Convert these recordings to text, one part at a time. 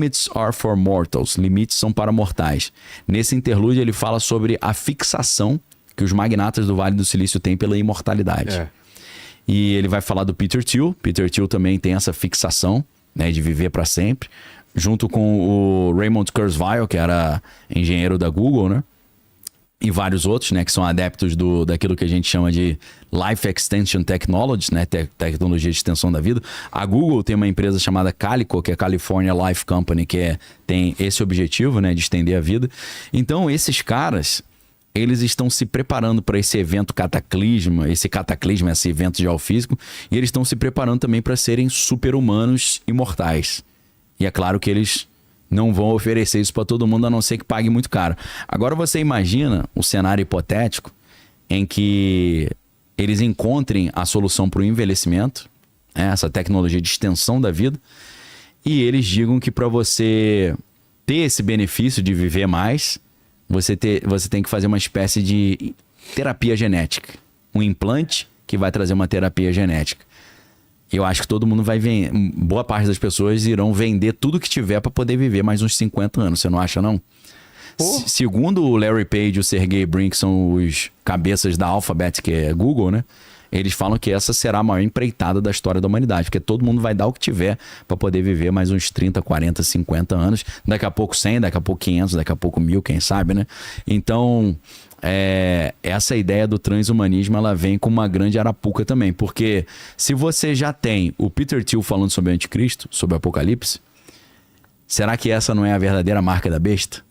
Limits are for mortals. Limites são para mortais. Nesse interlúdio ele fala sobre a fixação que os magnatas do Vale do Silício têm pela imortalidade. E ele vai falar do Peter Thiel. Peter Thiel também tem essa fixação, né, de viver para sempre. Junto com o Raymond Kurzweil, que era engenheiro da Google, né? E vários outros, né, que são adeptos daquilo que a gente chama de Life Extension Technologies, né, tecnologia de extensão da vida. A Google tem uma empresa chamada Calico, que é California Life Company, que tem esse objetivo, né, de estender a vida. Então, esses caras, eles estão se preparando para esse evento cataclisma, esse evento geofísico, e eles estão se preparando também para serem super-humanos imortais. E é claro que eles não vão oferecer isso para todo mundo, a não ser que pague muito caro. Agora você imagina um cenário hipotético em que eles encontrem a solução para o envelhecimento, né, essa tecnologia de extensão da vida, e eles digam que para você ter esse benefício de viver mais, você tem que fazer uma espécie de terapia genética. Um implante que vai trazer uma terapia genética. Eu acho que todo mundo vai vender, boa parte das pessoas irão vender tudo que tiver para poder viver mais uns 50 anos. Você não acha, não? Segundo o Larry Page e o Sergey Brin, que são os cabeças da Alphabet, que é Google, né? Eles falam que essa será a maior empreitada da história da humanidade, porque todo mundo vai dar o que tiver para poder viver mais uns 30, 40, 50 anos. Daqui a pouco 100, daqui a pouco 500, daqui a pouco 1000, quem sabe, né? Então, essa ideia do transhumanismo, ela vem com uma grande arapuca também, porque se você já tem o Peter Thiel falando sobre o anticristo, sobre o apocalipse, será que essa não é a verdadeira marca da besta?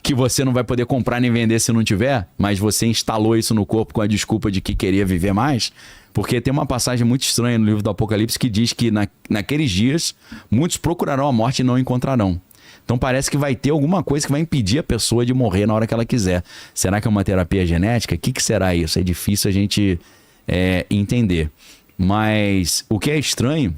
Que você não vai poder comprar nem vender se não tiver, mas você instalou isso no corpo com a desculpa de que queria viver mais? Porque tem uma passagem muito estranha no livro do Apocalipse que diz que naqueles dias muitos procurarão a morte e não encontrarão. Então parece que vai ter alguma coisa que vai impedir a pessoa de morrer na hora que ela quiser. Será que é uma terapia genética? O que será isso? É difícil a gente entender. Mas o que é estranho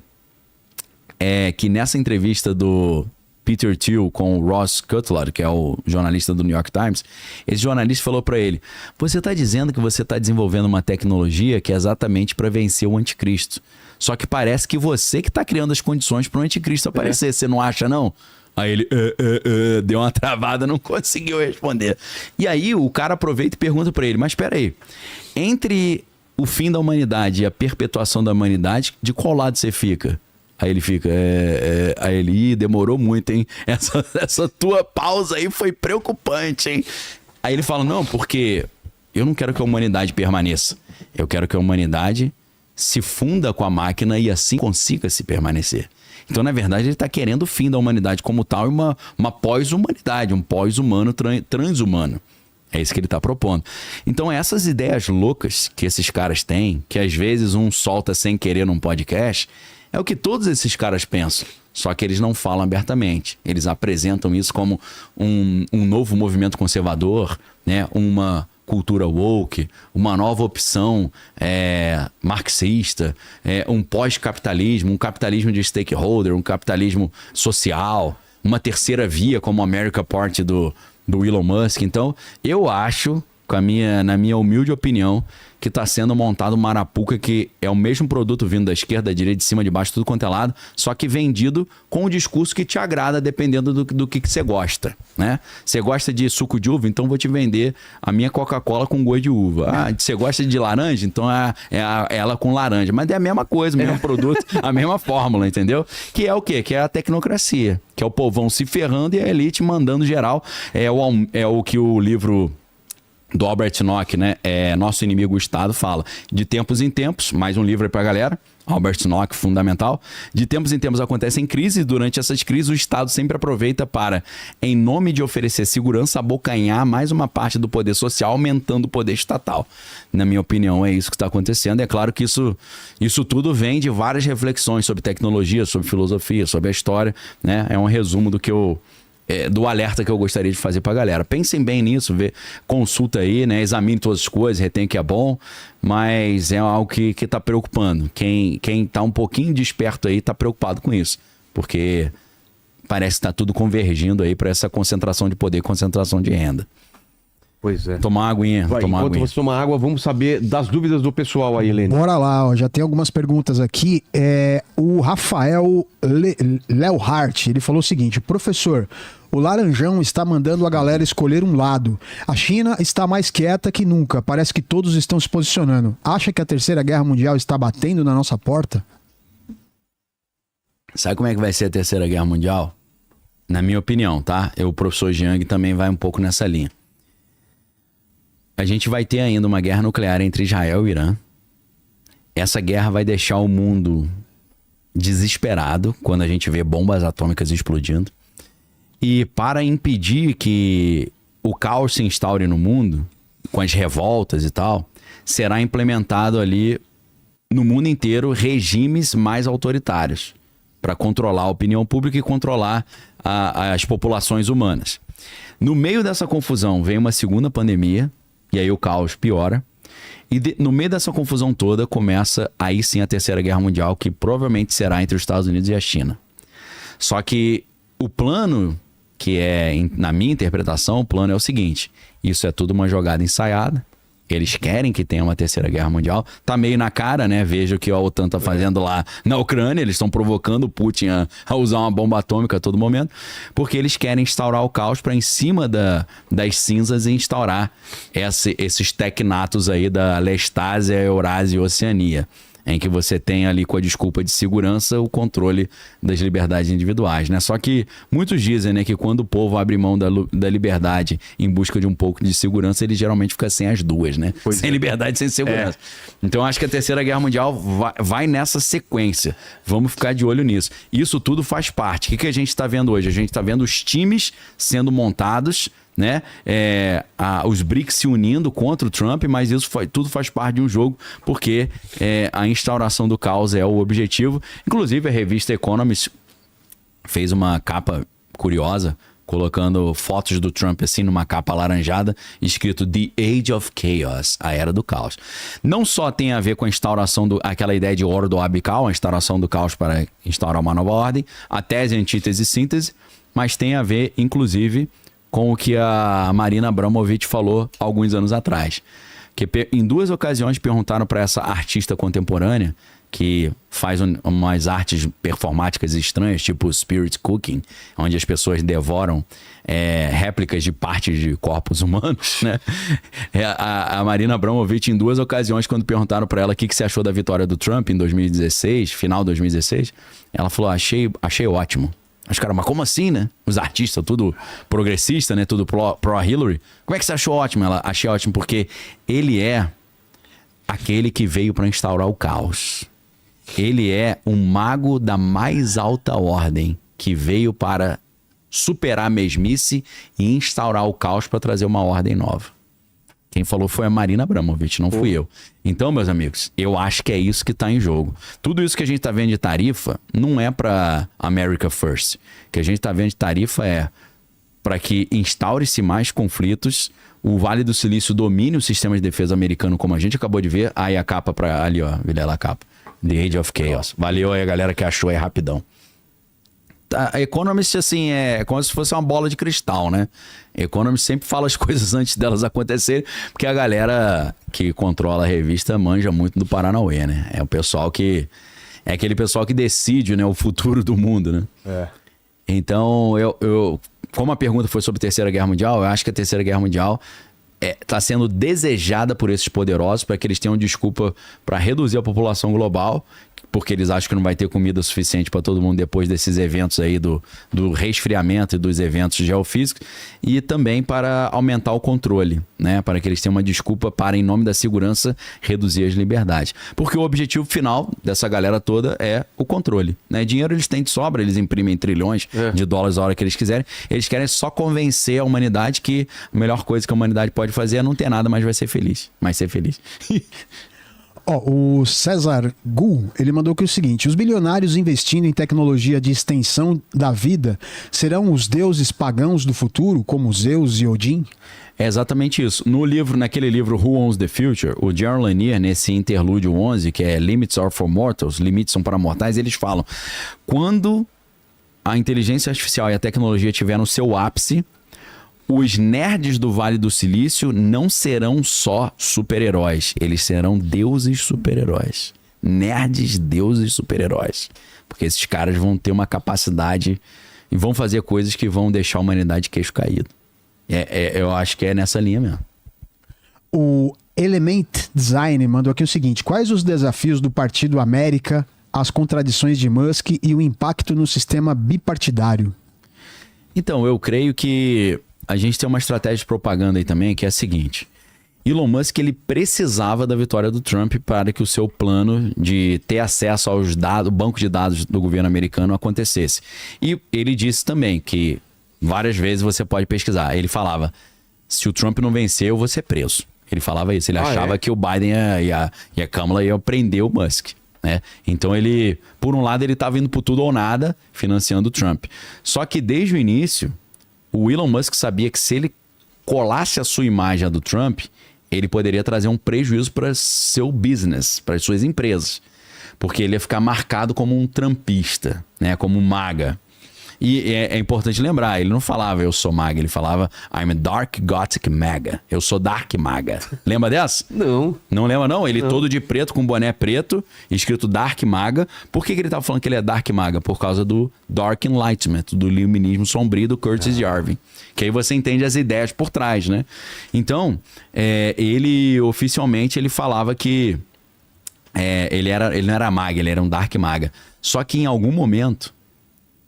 é que nessa entrevista do Peter Thiel com o Ross Cutler, que é o jornalista do New York Times, esse jornalista falou para ele: você está dizendo que você está desenvolvendo uma tecnologia que é exatamente para vencer o anticristo. Só que parece que você que está criando as condições para o anticristo aparecer. Você não acha, não? Aí ele deu uma travada, não conseguiu responder. E aí o cara aproveita e pergunta para ele: mas espera aí, entre o fim da humanidade e a perpetuação da humanidade, de qual lado você fica? Aí ele fica, aí ele, demorou muito, hein? Essa tua pausa aí foi preocupante, hein? Aí ele fala: não, porque eu não quero que a humanidade permaneça. Eu quero que a humanidade se funda com a máquina e assim consiga se permanecer. Então, na verdade, ele está querendo o fim da humanidade como tal e uma pós-humanidade, um pós-humano transhumano. É isso que ele está propondo. Então, essas ideias loucas que esses caras têm, que às vezes um solta sem querer num podcast, é o que todos esses caras pensam. Só que eles não falam abertamente. Eles apresentam isso como um novo movimento conservador, né? Uma cultura woke, uma nova opção marxista, um pós-capitalismo, um capitalismo de stakeholder, um capitalismo social, uma terceira via como a America Party do Elon Musk. Então, eu acho, na minha humilde opinião, que está sendo montado uma arapuca que é o mesmo produto vindo da esquerda, da direita, de cima, de baixo, tudo quanto é lado, só que vendido com o discurso que te agrada, dependendo do que você gosta, né? Você gosta de suco de uva? Então vou te vender a minha Coca-Cola com gosto de uva. Ah, você gosta de laranja? Então ela com laranja. Mas é a mesma coisa, o mesmo produto, a mesma fórmula, entendeu? Que é o quê? Que é a tecnocracia, que é o povão se ferrando e a elite mandando geral. É o que o livro do Albert Nock, né? Nosso Inimigo o Estado, fala. De tempos em tempos, mais um livro aí pra galera, Albert Nock, fundamental. De tempos em tempos acontecem crises, e durante essas crises o Estado sempre aproveita para, em nome de oferecer segurança, abocanhar mais uma parte do poder social, aumentando o poder estatal. Na minha opinião, é isso que está acontecendo. É claro que isso tudo vem de várias reflexões sobre tecnologia, sobre filosofia, sobre a história, né? É um resumo do alerta que eu gostaria de fazer pra galera. Pensem bem nisso, consulta aí, né? Examine todas as coisas, retém o que é bom, mas é algo que tá preocupando. Quem tá um pouquinho desperto aí tá preocupado com isso, porque parece que tá tudo convergindo aí para essa concentração de poder, concentração de renda. Pois é. Tomar uma aguinha. Enquanto você toma água, vamos saber das dúvidas do pessoal aí, Helene. Bora lá, ó, já tem algumas perguntas aqui. O Rafael Léo Hart, ele falou o seguinte: professor, o Laranjão está mandando a galera escolher um lado. A China está mais quieta que nunca. Parece que todos estão se posicionando. Acha que a Terceira Guerra Mundial está batendo na nossa porta? Sabe como é que vai ser a Terceira Guerra Mundial? Na minha opinião, tá? O professor Jiang também vai um pouco nessa linha. A gente vai ter ainda uma guerra nuclear entre Israel e o Irã. Essa guerra vai deixar o mundo desesperado quando a gente vê bombas atômicas explodindo. E para impedir que o caos se instaure no mundo, com as revoltas e tal, será implementado ali no mundo inteiro regimes mais autoritários para controlar a opinião pública e controlar as populações humanas. No meio dessa confusão vem uma segunda pandemia, e aí o caos piora. E no meio dessa confusão toda começa aí sim a Terceira Guerra Mundial, que provavelmente será entre os Estados Unidos e a China. Só que o plano, que é, na minha interpretação, o plano é o seguinte: isso é tudo uma jogada ensaiada. Eles querem que tenha uma Terceira Guerra Mundial. Tá meio na cara, né? Veja o que a OTAN tá fazendo lá na Ucrânia. Eles estão provocando o Putin a usar uma bomba atômica a todo momento. Porque eles querem instaurar o caos para em cima das cinzas instaurar esses tecnatos aí da Lestásia, Eurásia e Oceania. Em que você tem ali, com a desculpa de segurança, o controle das liberdades individuais, né? Só que muitos dizem, né, que quando o povo abre mão da liberdade em busca de um pouco de segurança, ele geralmente fica sem as duas, né? Sem liberdade e sem segurança. Então acho que a Terceira Guerra Mundial vai nessa sequência. Vamos ficar de olho nisso. Isso tudo faz parte. O que a gente está vendo hoje? A gente está vendo os times sendo montados, né? Os BRICS se unindo contra o Trump, mas isso tudo faz parte de um jogo, porque a instauração do caos é o objetivo. Inclusive a revista Economist fez uma capa curiosa, colocando fotos do Trump assim numa capa alaranjada, escrito The Age of Chaos, a Era do Caos. Não só tem a ver com a instauração aquela ideia de ordo ab chaos, a instauração do caos para instaurar uma nova ordem, a tese, antítese e síntese, mas tem a ver, inclusive, com o que a Marina Abramovic falou alguns anos atrás. Que em duas ocasiões perguntaram para essa artista contemporânea, que faz umas artes performáticas estranhas, tipo Spirit Cooking, onde as pessoas devoram réplicas de partes de corpos humanos, né? A Marina Abramovic, em duas ocasiões, quando perguntaram para ela o que você achou da vitória do Trump em 2016, final de 2016, ela falou: achei ótimo. Os caras, mas como assim, né? Os artistas, tudo progressista, né? Tudo pró-Hillary. Como é que você achou ótimo? Ela, achei ótimo porque ele é aquele que veio para instaurar o caos. Ele é um mago da mais alta ordem que veio para superar a mesmice e instaurar o caos para trazer uma ordem nova. Quem falou foi a Marina Abramovic, não fui eu. Então, meus amigos, eu acho que é isso que está em jogo. Tudo isso que a gente está vendo de tarifa não é para America First. O que a gente está vendo de tarifa é para que instaure-se mais conflitos, o Vale do Silício domine o sistema de defesa americano, como a gente acabou de ver. Aí a capa para ali, ó, Vilela, a capa. The Age of Chaos. Valeu aí a galera que achou aí rapidão. A Economist, assim, é como se fosse uma bola de cristal, né? A Economist sempre fala as coisas antes delas acontecerem, porque a galera que controla a revista manja muito do Paranauê, né? É o pessoal que... É aquele pessoal que decide, né, o futuro do mundo, né? Então, como a pergunta foi sobre a Terceira Guerra Mundial, eu acho que a Terceira Guerra Mundial está sendo desejada por esses poderosos para que eles tenham desculpa para reduzir a população global, porque eles acham que não vai ter comida suficiente para todo mundo depois desses eventos aí do resfriamento e dos eventos geofísicos, e também para aumentar o controle, né? Para que eles tenham uma desculpa para, em nome da segurança, reduzir as liberdades. Porque o objetivo final dessa galera toda é o controle, né? Dinheiro eles têm de sobra, eles imprimem trilhões de dólares a hora que eles quiserem. Eles querem só convencer a humanidade que a melhor coisa que a humanidade pode fazer é não ter nada, mas vai ser feliz. Mas ser feliz. O César Gu, ele mandou aqui o seguinte: os bilionários investindo em tecnologia de extensão da vida serão os deuses pagãos do futuro, como Zeus e Odin? É exatamente isso. Naquele livro Who Owns the Future, o Jaron Lanier, nesse interlúdio 11, que é Limits Are for Mortals, limites são para mortais, eles falam: quando a inteligência artificial e a tecnologia tiver no seu ápice, os nerds do Vale do Silício não serão só super-heróis, eles serão deuses super-heróis. Nerds, deuses super-heróis. Porque esses caras vão ter uma capacidade e vão fazer coisas que vão deixar a humanidade de queixo caído. Eu acho que é nessa linha mesmo. O Element Design mandou aqui o seguinte: quais os desafios do Partido América, as contradições de Musk e o impacto no sistema bipartidário? Então, eu creio que a gente tem uma estratégia de propaganda aí também, que é a seguinte: Elon Musk, ele precisava da vitória do Trump para que o seu plano de ter acesso aos dados, o banco de dados do governo americano acontecesse. E ele disse também que várias vezes você pode pesquisar. Ele falava, se o Trump não vencer, eu vou ser preso. Ele falava isso. Ele achava que o Biden e a Kamala iam prender o Musk, né? Então ele, por um lado, ele estava indo por tudo ou nada, financiando o Trump. Só que desde o início, o Elon Musk sabia que se ele colasse a sua imagem à do Trump, ele poderia trazer um prejuízo para seu business, para as suas empresas. Porque ele ia ficar marcado como um trumpista, né? Como um MAGA. E é importante lembrar, ele não falava eu sou MAGA, ele falava I'm a Dark Gothic MAGA. Eu sou Dark MAGA. Lembra dessa? Não. Não lembra não? Ele todo de preto, com boné preto, escrito Dark MAGA. Por que ele estava falando que ele é Dark MAGA? Por causa do Dark Enlightenment, do iluminismo sombrio do Curtis Yarvin. Que aí você entende as ideias por trás, né? Então, ele oficialmente ele falava que ele não era MAGA, ele era um Dark MAGA. Só que em algum momento,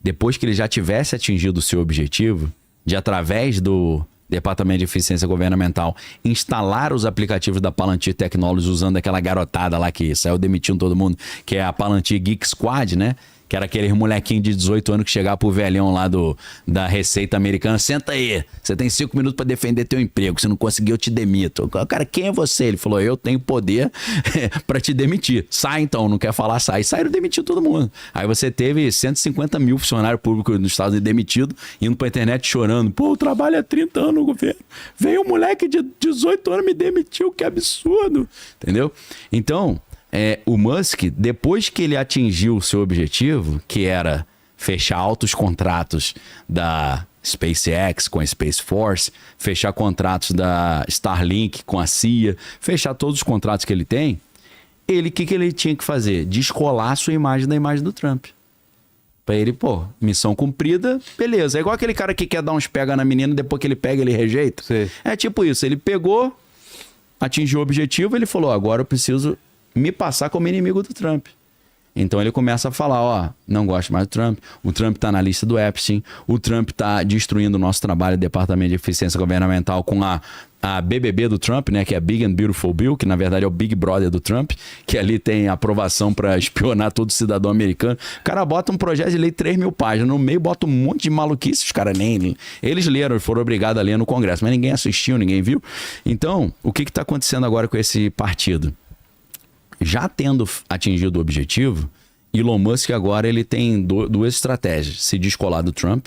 depois que ele já tivesse atingido o seu objetivo, de através do Departamento de Eficiência Governamental instalar os aplicativos da Palantir Technologies usando aquela garotada lá que saiu demitindo todo mundo, que é a Palantir Geek Squad, né? Que era aquele molequinho de 18 anos que chegava pro velhão lá da Receita Americana. Senta aí, você tem 5 minutos para defender teu emprego. Se não conseguir, eu te demito. Cara, quem é você? Ele falou, eu tenho poder para te demitir. Sai então, não quer falar, sai. Saíram demitiu todo mundo. Aí você teve 150 mil funcionários públicos nos Estados Unidos demitidos, indo pra internet chorando. Pô, eu trabalho há 30 anos no governo. Veio um moleque de 18 anos me demitiu, que absurdo. Entendeu? Então, o Musk, depois que ele atingiu o seu objetivo, que era fechar altos contratos da SpaceX com a Space Force, fechar contratos da Starlink com a CIA, fechar todos os contratos que ele tem, o que ele tinha que fazer? Descolar a sua imagem da imagem do Trump. Pra ele, missão cumprida, beleza. É igual aquele cara que quer dar uns pega na menina, depois que ele pega, ele rejeita. Sim. É tipo isso, ele pegou, atingiu o objetivo, ele falou, agora eu preciso me passar como inimigo do Trump. Então ele começa a falar, não gosto mais do Trump, o Trump tá na lista do Epstein, o Trump tá destruindo o nosso trabalho do Departamento de Eficiência Governamental com a BBB do Trump, né, que é Big and Beautiful Bill, que na verdade é o Big Brother do Trump, que ali tem aprovação para espionar todo cidadão americano. O cara bota um projeto de lei de 3.000 páginas, no meio bota um monte de maluquice, os caras nem... Eles leram, foram obrigados a ler no Congresso, mas ninguém assistiu, ninguém viu. Então, o que tá acontecendo agora com esse partido? Já tendo atingido o objetivo, Elon Musk agora ele tem duas estratégias. Se descolar do Trump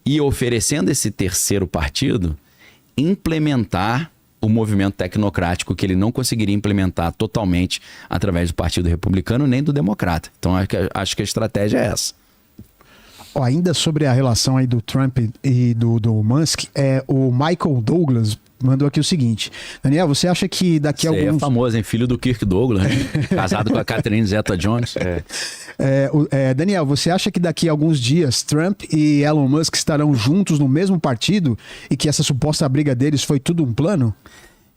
e, oferecendo esse terceiro partido, implementar o movimento tecnocrático que ele não conseguiria implementar totalmente através do Partido Republicano nem do Democrata. Então, acho que a estratégia é essa. Ainda sobre a relação aí do Trump e do Musk, o Michael Douglas mandou aqui o seguinte: Daniel, você acha que daqui a alguns... Você é famoso, hein? Filho do Kirk Douglas, né? Casado com a Catherine Zeta-Jones. Daniel, você acha que daqui a alguns dias Trump e Elon Musk estarão juntos no mesmo partido e que essa suposta briga deles foi tudo um plano?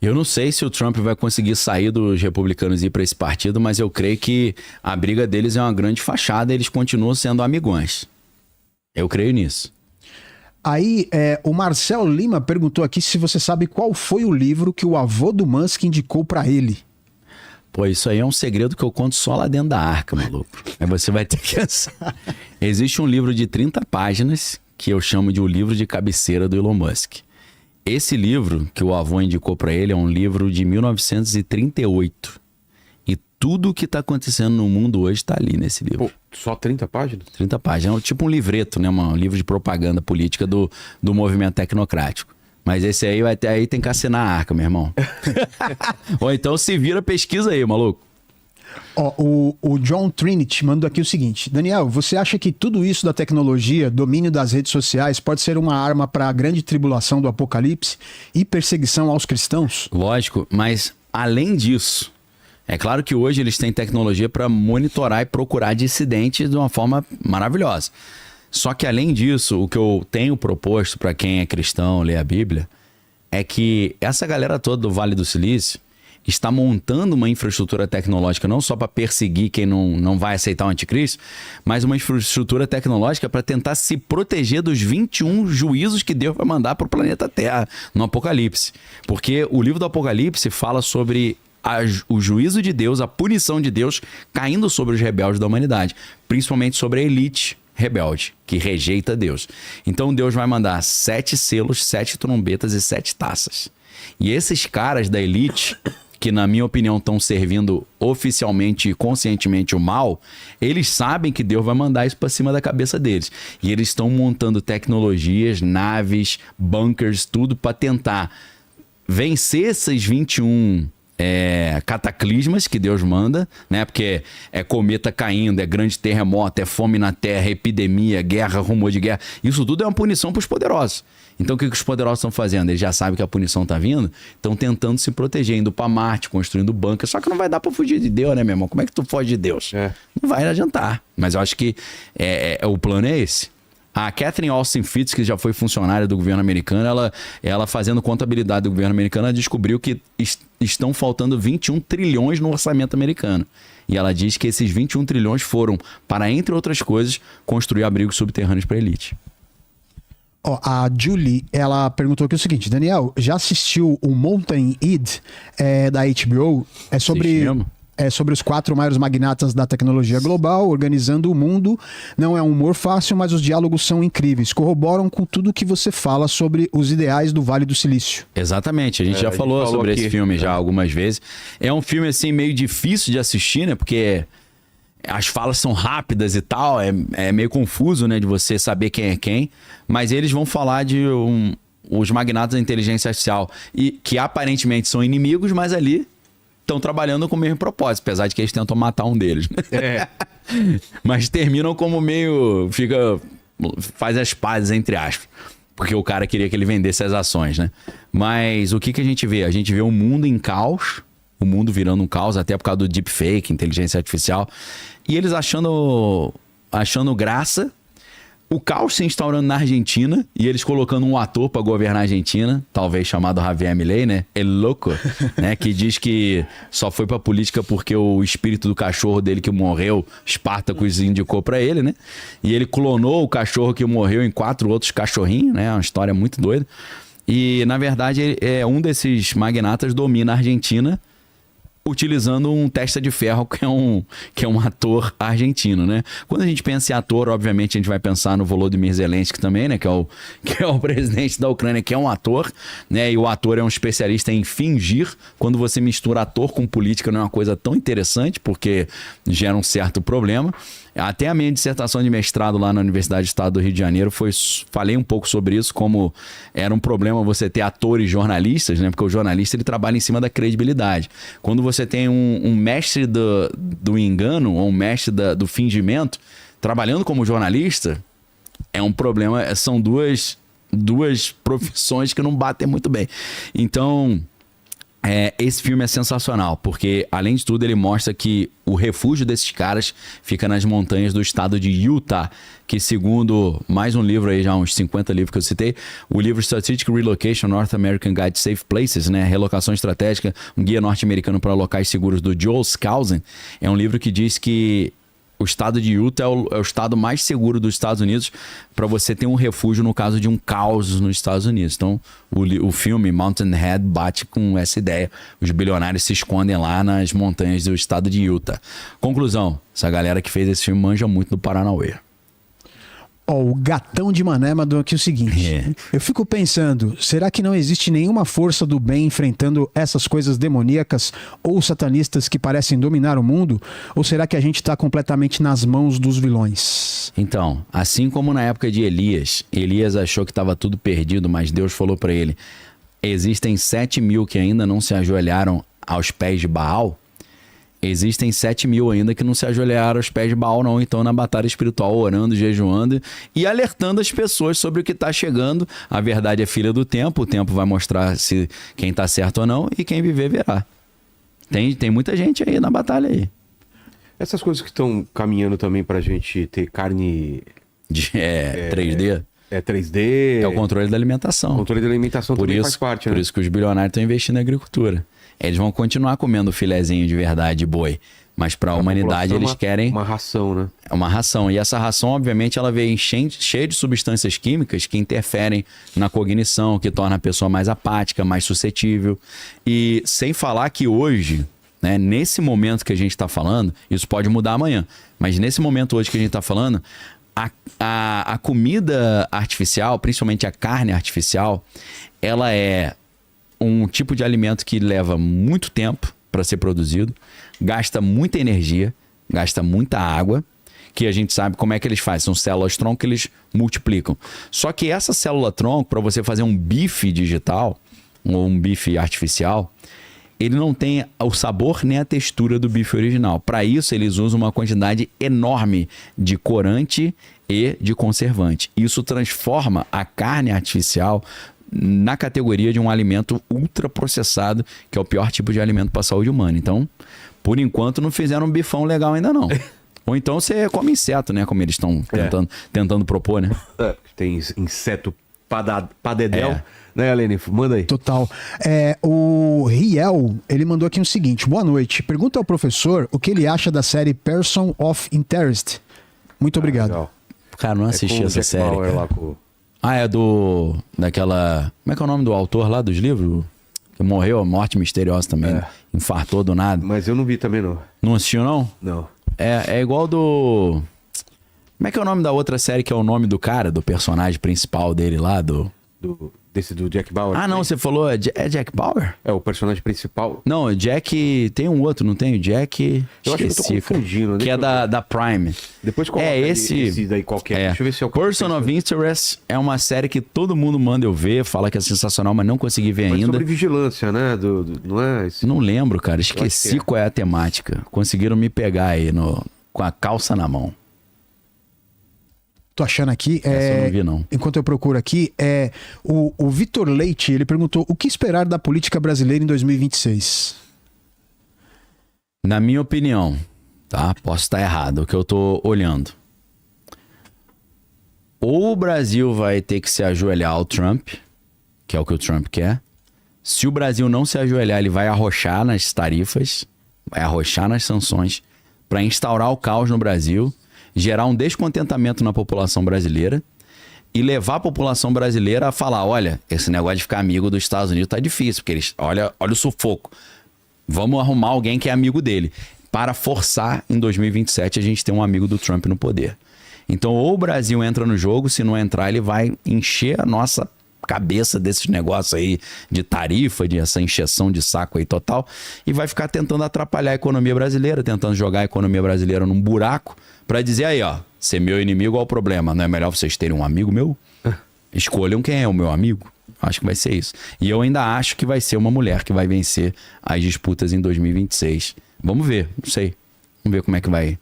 Eu não sei se o Trump vai conseguir sair dos republicanos e ir para esse partido, mas eu creio que a briga deles é uma grande fachada e eles continuam sendo amigões. Eu creio nisso. Aí, o Marcel Lima perguntou aqui se você sabe qual foi o livro que o avô do Musk indicou pra ele. Pô, isso aí é um segredo que eu conto só lá dentro da arca, maluco. Aí você vai ter que... Existe um livro de 30 páginas que eu chamo de o livro de cabeceira do Elon Musk. Esse livro que o avô indicou pra ele é um livro de 1938. E tudo o que tá acontecendo no mundo hoje tá ali nesse livro. Pô, só 30 páginas? 30 páginas. É tipo um livreto, né? Um livro de propaganda política do movimento tecnocrático. Mas esse aí tem que assinar a arca, meu irmão. Ou então se vira, pesquisa aí, maluco. Ó, o John Trinity mandou aqui o seguinte: Daniel, você acha que tudo isso da tecnologia, domínio das redes sociais, pode ser uma arma para a grande tribulação do apocalipse e perseguição aos cristãos? Lógico, mas além disso, é claro que hoje eles têm tecnologia para monitorar e procurar dissidentes de uma forma maravilhosa. Só que além disso, o que eu tenho proposto para quem é cristão, lê a Bíblia, é que essa galera toda do Vale do Silício está montando uma infraestrutura tecnológica não só para perseguir quem não vai aceitar o anticristo, mas uma infraestrutura tecnológica para tentar se proteger dos 21 juízos que Deus vai mandar para o planeta Terra no Apocalipse. Porque o livro do Apocalipse fala sobre o juízo de Deus, a punição de Deus caindo sobre os rebeldes da humanidade, principalmente sobre a elite rebelde, que rejeita Deus. Então Deus vai mandar 7 selos, 7 trombetas e 7 taças. E esses caras da elite, que na minha opinião estão servindo oficialmente e conscientemente o mal, eles sabem que Deus vai mandar isso para cima da cabeça deles. E eles estão montando tecnologias, naves, bunkers, tudo para tentar vencer esses 21 cataclismas que Deus manda, né? Porque é cometa caindo, é grande terremoto, é fome na terra, é epidemia, guerra, rumor de guerra. Isso tudo é uma punição para os poderosos. Então o que os poderosos estão fazendo? Eles já sabem que a punição está vindo, estão tentando se proteger, indo para Marte, construindo bunker. Só que não vai dar para fugir de Deus, né, meu irmão? Como é que tu foge de Deus? Não vai adiantar. Mas eu acho que o plano é esse. A Catherine Austin Fitts, que já foi funcionária do governo americano, ela fazendo contabilidade do governo americano, ela descobriu que estão faltando 21 trilhões no orçamento americano. E ela diz que esses 21 trilhões foram para, entre outras coisas, construir abrigos subterrâneos para a elite. Ó, a Julie, ela perguntou aqui o seguinte: Daniel, já assistiu o Mountain Id da HBO? É sobre os 4 maiores magnatas da tecnologia global organizando o mundo. Não é um humor fácil, mas os diálogos são incríveis. Corroboram com tudo que você fala sobre os ideais do Vale do Silício. Exatamente, a gente já falou sobre esse filme já algumas vezes. É um filme assim meio difícil de assistir, né? Porque as falas são rápidas e tal, é meio confuso, né? De você saber quem é quem. Mas eles vão falar de os magnatas da inteligência artificial, e que aparentemente são inimigos, mas ali estão trabalhando com o mesmo propósito, apesar de que eles tentam matar um deles. Mas terminam como meio... faz as pazes, entre aspas. Porque o cara queria que ele vendesse as ações, né? Mas o que a gente vê? A gente vê um mundo em caos, o mundo virando um caos, até por causa do deepfake, inteligência artificial. E eles achando graça. O caos se instaurando na Argentina e eles colocando um ator para governar a Argentina, talvez chamado Javier Milei, né? El Loco, né? Que diz que só foi pra política porque o espírito do cachorro dele que morreu, Spartacus, indicou para ele, né? E ele clonou o cachorro que morreu em 4 outros cachorrinhos, né? Uma história muito doida. E, na verdade, um desses magnatas domina a Argentina utilizando um testa de ferro que é um ator argentino, né? Quando a gente pensa em ator, obviamente a gente vai pensar no Volodymyr Zelensky também, né? Que é o presidente da Ucrânia, que é um ator, né? E o ator é um especialista em fingir. Quando você mistura ator com política não é uma coisa tão interessante, porque gera um certo problema. Até a minha dissertação de mestrado lá na Universidade do Estado do Rio de Janeiro falei um pouco sobre isso, como era um problema você ter atores jornalistas, né? Porque o jornalista ele trabalha em cima da credibilidade. Quando você tem um mestre do engano ou um mestre do fingimento trabalhando como jornalista, é um problema. São duas profissões que não batem muito bem. Então, esse filme é sensacional, porque, além de tudo, ele mostra que o refúgio desses caras fica nas montanhas do estado de Utah, que, segundo mais um livro aí, já uns 50 livros que eu citei, o livro Strategic Relocation North American Guide to Safe Places, né? Relocação Estratégica, um guia norte-americano para locais seguros, do Joel Skousen, é um livro que diz que o estado de Utah é o estado mais seguro dos Estados Unidos para você ter um refúgio no caso de um caos nos Estados Unidos. Então, o filme Mountain Head bate com essa ideia. Os bilionários se escondem lá nas montanhas do estado de Utah. Conclusão, essa galera que fez esse filme manja muito do Paranauê. O Gatão de Mané mandou aqui o seguinte: eu fico pensando, será que não existe nenhuma força do bem enfrentando essas coisas demoníacas ou satanistas que parecem dominar o mundo? Ou será que a gente está completamente nas mãos dos vilões? Então, assim como na época de Elias achou que estava tudo perdido, mas Deus falou para ele: existem 7.000 que ainda não se ajoelharam aos pés de Baal. existem 7 mil ainda que não se ajoelharam aos pés de Baal, não. Então, na batalha espiritual, orando, jejuando e alertando as pessoas sobre o que está chegando. A verdade é filha do tempo. O tempo vai mostrar se quem está certo ou não. E quem viver, verá. Tem muita gente aí na batalha aí. Essas coisas que estão caminhando também pra gente ter carne... 3D. 3D. É o controle da alimentação. O controle da alimentação também faz parte, né? Por isso que os bilionários estão investindo na agricultura. Eles vão continuar comendo filezinho de verdade de boi. Mas para a humanidade eles querem... Uma ração, né? É uma ração. E essa ração, obviamente, ela vem cheia de substâncias químicas que interferem na cognição, que torna a pessoa mais apática, mais suscetível. E sem falar que hoje, né, nesse momento que a gente está falando, isso pode mudar amanhã, mas nesse momento hoje que a gente está falando, a comida artificial, principalmente a carne artificial, ela é um tipo de alimento que leva muito tempo para ser produzido, gasta muita energia, gasta muita água, que a gente sabe como é que eles fazem. São células-tronco que eles multiplicam. Só que essa célula-tronco, para você fazer um bife digital, ou um bife artificial, ele não tem o sabor nem a textura do bife original. Para isso, eles usam uma quantidade enorme de corante e de conservante. Isso transforma a carne artificial na categoria de um alimento ultraprocessado, que é o pior tipo de alimento para a saúde humana. Então, por enquanto, não fizeram um bifão legal ainda não. Ou então você come inseto, né? Como eles estão tentando propor, né? Tem inseto padedel, né, Aline? Manda aí. Total. O Riel, ele mandou aqui o seguinte: boa noite. Pergunta ao professor o que ele acha da série Person of Interest. Muito obrigado. Legal. Cara, não assisti essa série. Bauer lá com... É daquela... Como é que é o nome do autor lá dos livros? Que morreu, a morte misteriosa também. Infartou do nada. Mas eu não vi também, não. Não assistiu, não? Não. É igual do... Como é que é o nome da outra série que é o nome do cara, do personagem principal dele lá, do Jack Bauer. Ah, não, você falou... É Jack Bauer? É o personagem principal. Não, o Jack... Tem um outro, não tem? O Jack... Eu acho que eu tô confundindo. Que é da Prime. Depois coloca esse daí qualquer. Deixa eu ver se é o... Person of Interest é uma série que todo mundo manda eu ver, fala que é sensacional, mas não consegui ver ainda. Sobre vigilância, né? Não é esse... Não lembro, cara. Esqueci qual é a temática. Conseguiram me pegar aí com a calça na mão. Tô achando aqui. Essa eu não vi, não. Enquanto eu procuro aqui, o Vitor Leite, ele perguntou o que esperar da política brasileira em 2026? Na minha opinião, tá? Posso estar errado, o que eu tô olhando. Ou o Brasil vai ter que se ajoelhar ao Trump, que é o que o Trump quer. Se o Brasil não se ajoelhar, ele vai arrochar nas tarifas, vai arrochar nas sanções para instaurar o caos no Brasil, gerar um descontentamento na população brasileira e levar a população brasileira a falar, olha, esse negócio de ficar amigo dos Estados Unidos tá difícil, porque eles, olha o sufoco. Vamos arrumar alguém que é amigo dele, para forçar em 2027 a gente ter um amigo do Trump no poder. Então, ou o Brasil entra no jogo, se não entrar, ele vai encher a nossa cabeça desses negócios aí de tarifa, de essa encheção de saco aí total, e vai ficar tentando atrapalhar a economia brasileira, tentando jogar a economia brasileira num buraco, para dizer aí, ó, ser meu inimigo, qual o problema? Não é melhor vocês terem um amigo meu? Escolham quem é o meu amigo. Acho que vai ser isso. E eu ainda acho que vai ser uma mulher que vai vencer as disputas em 2026. Vamos ver, não sei. Vamos ver como é que vai.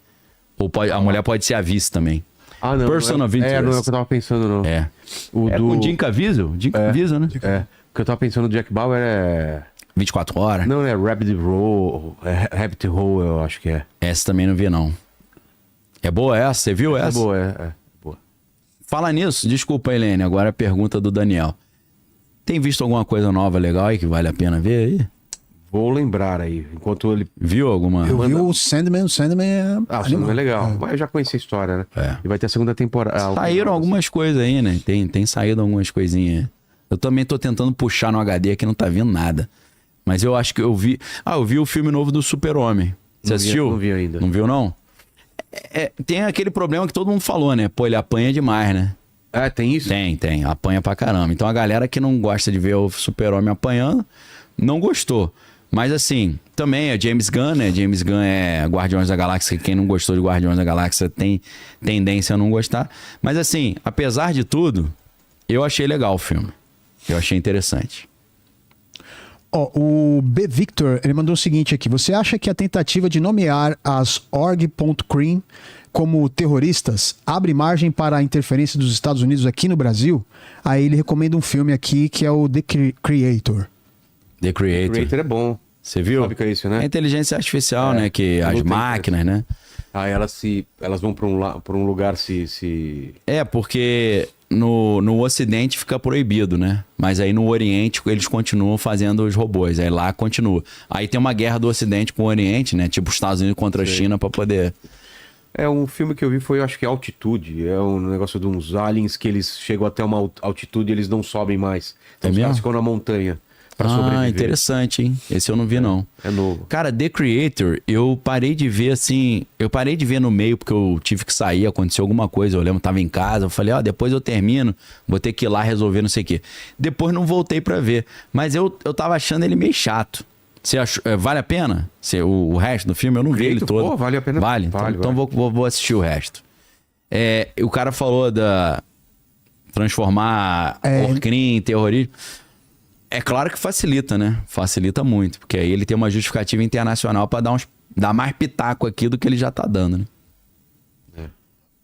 Ou a mulher pode ser a vice também. Ah, não. Person of Interest. Não é o que eu tava pensando, não. Com o Jim Caviezel? Jim Caviezel, né? O que eu tava pensando do Jack Bauer é... 24 horas? Não, é Rabbit Hole, eu acho que é. Essa também não vi, não. É boa essa? Você viu essa? É boa, é boa. Fala nisso, desculpa, Helene, agora a pergunta do Daniel. Tem visto alguma coisa nova legal aí que vale a pena ver aí? Vou lembrar aí, enquanto ele... Viu alguma? Eu vi o Sandman, o Sandman é legal, mas eu já conheci a história, né? E vai ter a segunda temporada. Saíram algumas coisas aí, né? Tem saído algumas coisinhas. Eu também tô tentando puxar no HD aqui, não tá vindo nada. Mas eu acho que eu vi... eu vi o filme novo do Super-Homem. Você assistiu? Não vi ainda. Não viu, não? Tem aquele problema que todo mundo falou, né? Pô, ele apanha demais, né? Tem isso? Tem. Apanha pra caramba. Então a galera que não gosta de ver o Super-Homem apanhando, não gostou. Mas assim, também é James Gunn, né? James Gunn é Guardiões da Galáxia. Quem não gostou de Guardiões da Galáxia tem tendência a não gostar. Mas assim, apesar de tudo, eu achei legal o filme. Eu achei interessante. Ó, o B. Victor, ele mandou o seguinte aqui. Você acha que a tentativa de nomear as org.cream como terroristas abre margem para a interferência dos Estados Unidos aqui no Brasil? Aí ele recomenda um filme aqui que é o The Creator. The Creator. Creator é bom. Você viu? Sabe o que é isso, né? É inteligência artificial, né? Que as máquinas, né? Aí elas vão pra um lugar se... É, porque no Ocidente fica proibido, né? Mas aí no Oriente eles continuam fazendo os robôs. Aí lá continua. Aí tem uma guerra do Ocidente com o Oriente, né? Tipo os Estados Unidos contra a China pra poder... É, um filme que eu vi foi, eu acho que Altitude. É um negócio de uns aliens que eles chegam até uma altitude e eles não sobem mais. Então É os mesmo? caras ficam na montanha pra sobreviver. Interessante, hein? Esse eu não vi, não. É novo. Cara, The Creator, eu parei de ver assim... Eu parei de ver no meio porque eu tive que sair, aconteceu alguma coisa. Eu lembro, tava em casa, eu falei, depois eu termino, vou ter que ir lá resolver não sei o quê. Depois não voltei pra ver. Mas eu tava achando ele meio chato. Você achou, vale a pena? O resto do filme? Eu não vi ele todo. Pô, vale a pena. Vale? Então vou assistir o resto. O cara falou da... Transformar Orcrim em terrorismo. É claro que facilita, né? Facilita muito. Porque aí ele tem uma justificativa internacional pra dar mais pitaco aqui do que ele já tá dando, né?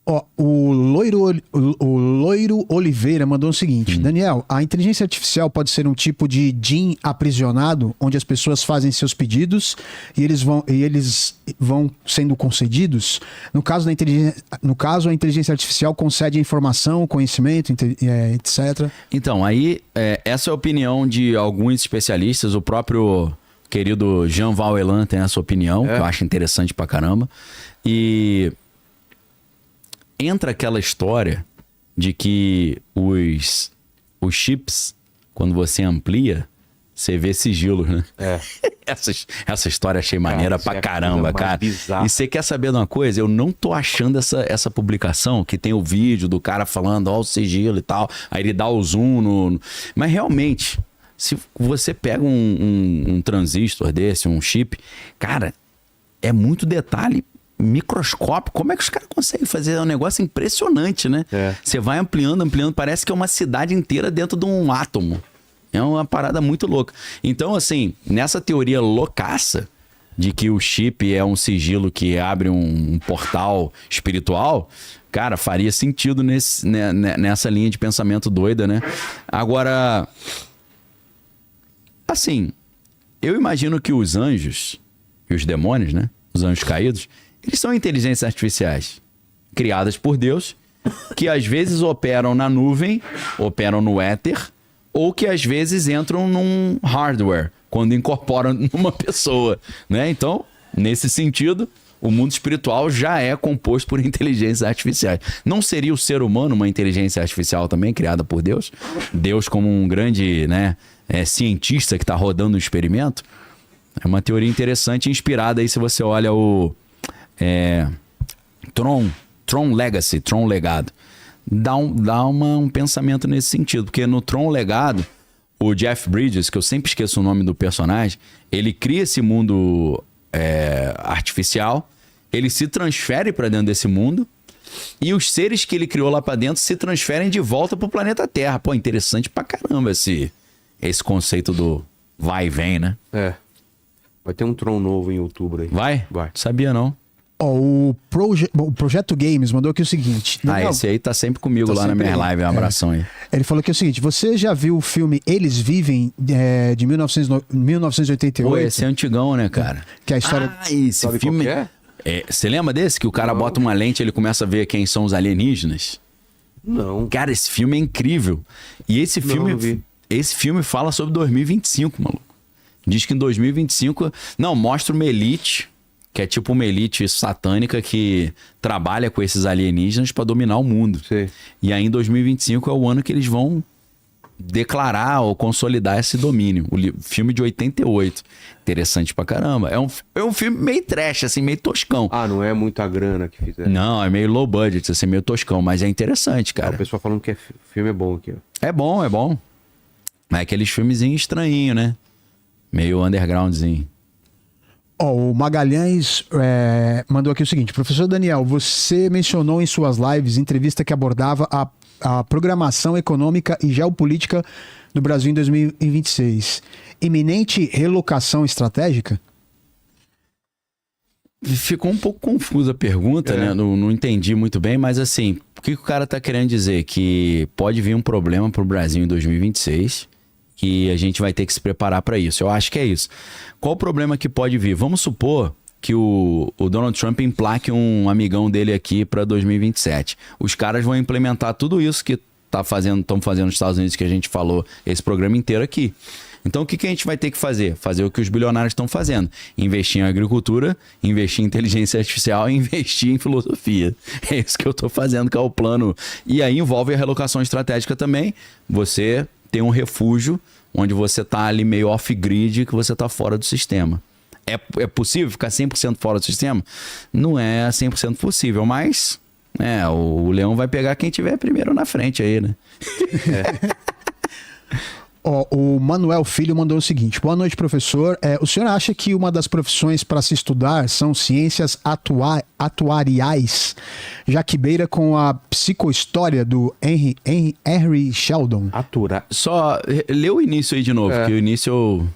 Ó, o Loiro Oliveira mandou o seguinte. Daniel, a inteligência artificial pode ser um tipo de Jin aprisionado, onde as pessoas fazem seus pedidos e eles vão sendo concedidos? No caso, a inteligência artificial concede a informação, conhecimento, etc. Então, aí, essa é a opinião de alguns especialistas. O próprio querido Jean Valjean tem essa opinião, que eu acho interessante pra caramba. E... entra aquela história de que os chips, quando você amplia, você vê sigilos, né? Essa história achei maneira pra caramba, cara. Bizarra. E você quer saber de uma coisa? Eu não tô achando essa publicação que tem o vídeo do cara falando, o sigilo e tal. Aí ele dá o zoom no... Mas realmente, se você pega um transistor desse, um chip, cara, é muito detalhe microscópio. Como é que os caras conseguem fazer um negócio impressionante, né? Você vai ampliando, parece que é uma cidade inteira dentro de um átomo. É uma parada muito louca. Então, assim, nessa teoria loucaça de que o chip é um sigilo que abre um portal espiritual, cara, faria sentido nessa linha de pensamento doida, né? Agora, assim, eu imagino que os anjos e os demônios, né? Os anjos caídos, eles são inteligências artificiais criadas por Deus, que às vezes operam na nuvem, operam no éter, ou que às vezes entram num hardware, quando incorporam numa pessoa, né? Então, nesse sentido, o mundo espiritual já é composto por inteligências artificiais. Não seria o ser humano uma inteligência artificial também, criada por Deus? Deus como um grande, né, cientista que está rodando um experimento? É uma teoria interessante, inspirada aí se você olha o Tron Legacy, Tron Legado. Dá um pensamento nesse sentido, porque no Tron Legado, o Jeff Bridges, que eu sempre esqueço o nome do personagem, ele cria esse mundo artificial, ele se transfere para dentro desse mundo, e os seres que ele criou lá para dentro se transferem de volta pro planeta Terra. Pô, interessante pra caramba esse conceito do vai e vem, né? Vai ter um Tron novo em outubro aí. Vai? Sabia não. Ó, o Projeto Games mandou aqui o seguinte. Daniel, esse aí tá sempre comigo lá na minha live. Um abração aí. Ele falou aqui o seguinte: você já viu o filme Eles Vivem, de 1988? Pô, esse é antigão, né, cara? Que é a história... esse Sabe filme... qual que é? Você lembra desse? Que o cara bota uma lente e ele começa a ver quem são os alienígenas? Não. Cara, esse filme é incrível. E esse filme... Não vi. Esse filme fala sobre 2025, maluco. Diz que em 2025... Não, mostra uma elite, que é tipo uma elite satânica que trabalha com esses alienígenas pra dominar o mundo. Sei. E aí em 2025 é o ano que eles vão declarar ou consolidar esse domínio. O filme de 88. Interessante pra caramba. É um filme meio trash, assim, meio toscão. Não é muita grana que fizeram. Não, é meio low budget, assim, meio toscão. Mas é interessante, cara. O pessoal falando que o filme é bom aqui, ó. É bom, é bom. Mas é aqueles filmezinhos estranhinhos, né? Meio undergroundzinho. Ó, o Magalhães mandou aqui o seguinte: professor Daniel, você mencionou em suas lives entrevista que abordava a a programação econômica e geopolítica do Brasil em 2026. Iminente relocação estratégica? Ficou um pouco confusa a pergunta, né? Não entendi muito bem, mas assim, o que o cara tá querendo dizer? Que pode vir um problema pro Brasil em 2026, que a gente vai ter que se preparar para isso. Eu acho que é isso. Qual o problema que pode vir? Vamos supor que o Donald Trump emplaque um amigão dele aqui para 2027. Os caras vão implementar tudo isso que estão fazendo nos Estados Unidos, que a gente falou esse programa inteiro aqui. Então o que a gente vai ter que fazer? Fazer o que os bilionários estão fazendo. Investir em agricultura, investir em inteligência artificial e investir em filosofia. É isso que eu estou fazendo, que é o plano. E aí envolve a relocação estratégica também. Você tem um refúgio onde você está ali meio off-grid, que você está fora do sistema. É possível ficar 100% fora do sistema? Não é 100% possível, mas o leão vai pegar quem tiver primeiro na frente aí, né? O Manuel Filho mandou o seguinte: boa noite, professor. O senhor acha que uma das profissões para se estudar são ciências atuariais, já que beira com a psicohistória do Henry Sheldon? Só lê o início aí de novo, que o início...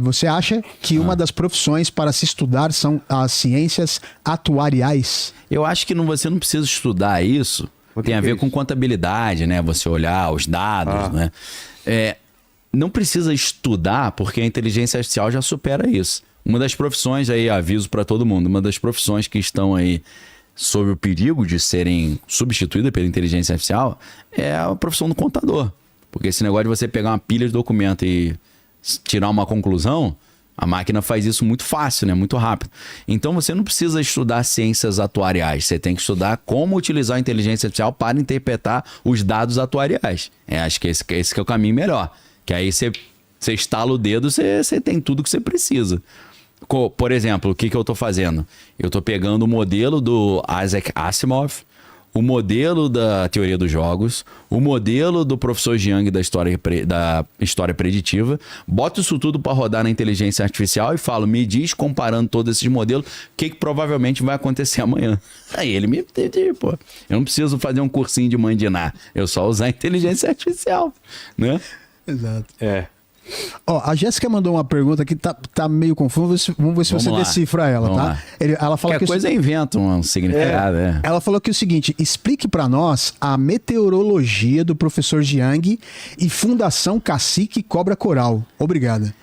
Você acha que uma das profissões para se estudar são as ciências atuariais? Eu acho que você não precisa estudar isso. Tem a ver com contabilidade, né? Você olhar os dados, né? Não precisa estudar, porque a inteligência artificial já supera isso. Uma das profissões aí, aviso para todo mundo, uma das profissões que estão aí sob o perigo de serem substituídas pela inteligência artificial é a profissão do contador. Porque esse negócio de você pegar uma pilha de documento e tirar uma conclusão, a máquina faz isso muito fácil, né? Muito rápido. Então você não precisa estudar ciências atuariais. Você tem que estudar como utilizar a inteligência artificial para interpretar os dados atuariais. Acho que esse que é o caminho melhor. Que aí você estala o dedo, você tem tudo que você precisa. Por exemplo, o que eu estou fazendo? Eu estou pegando o modelo do Isaac Asimov, o modelo da teoria dos jogos, o modelo do professor Jiang da história preditiva, boto isso tudo para rodar na inteligência artificial e falo, me diz, comparando todos esses modelos, o que provavelmente vai acontecer amanhã. Aí ele me diz, pô, eu não preciso fazer um cursinho de mandinar, eu só usar a inteligência artificial, né? Exato. A Jéssica mandou uma pergunta que tá meio confusa. Vamos ver se você decifra ela, tá? Ela fala que coisa inventa um significado. Ela falou que o seguinte: explique para nós a meteorologia do professor Jiang e Fundação Cacique Cobra Coral. Obrigada.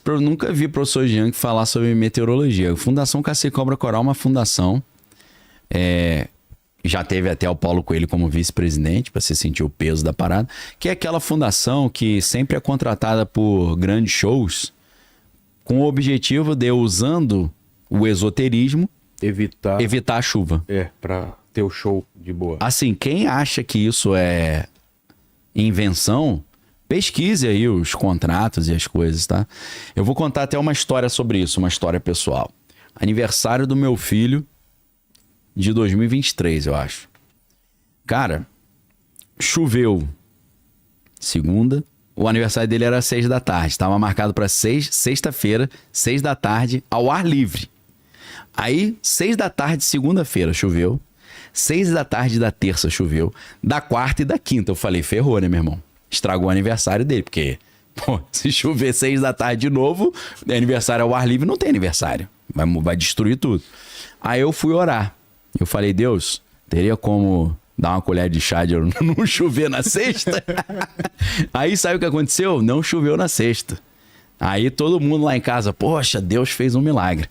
Eu nunca vi o professor Jiang falar sobre meteorologia. Fundação Cacique Cobra Coral é uma fundação. Já teve até o Paulo Coelho como vice-presidente, para você sentir o peso da parada, que é aquela fundação que sempre é contratada por grandes shows com o objetivo de, usando o esoterismo, evitar a chuva. Para ter o show de boa. Assim, quem acha que isso é invenção, pesquise aí os contratos e as coisas, tá? Eu vou contar até uma história sobre isso, uma história pessoal. Aniversário do meu filho de 2023, eu acho. Cara, choveu segunda. O aniversário dele era às 6 da tarde. Estava marcado para sexta-feira, 6 da tarde, ao ar livre. Aí, 6 da tarde, segunda-feira, choveu. 6 da tarde da terça, choveu. Da quarta e da quinta. Eu falei, ferrou, né, meu irmão? Estragou o aniversário dele, porque, se chover 6 da tarde de novo, aniversário ao ar livre, não tem aniversário. Vai destruir tudo. Aí eu fui orar. Eu falei, Deus, teria como dar uma colher de chá de não chover na sexta? Aí sabe o que aconteceu? Não choveu na sexta. Aí todo mundo lá em casa, poxa, Deus fez um milagre.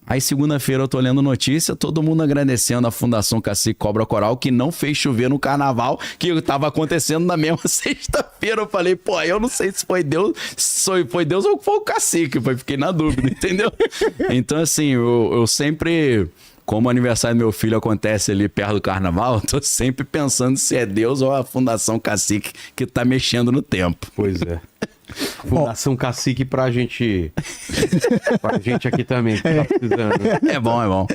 Aí segunda-feira eu tô lendo notícia, todo mundo agradecendo a Fundação Cacique Cobra Coral, que não fez chover no carnaval, que tava acontecendo na mesma sexta-feira. Eu falei, eu não sei se foi Deus, foi Deus ou foi o Cacique, fiquei na dúvida, entendeu? Então assim, eu sempre... Como o aniversário do meu filho acontece ali perto do carnaval, eu tô sempre pensando se é Deus ou a Fundação Cacique que tá mexendo no tempo. Pois é. Fundação Cacique pra gente aqui também, que tá precisando. É bom.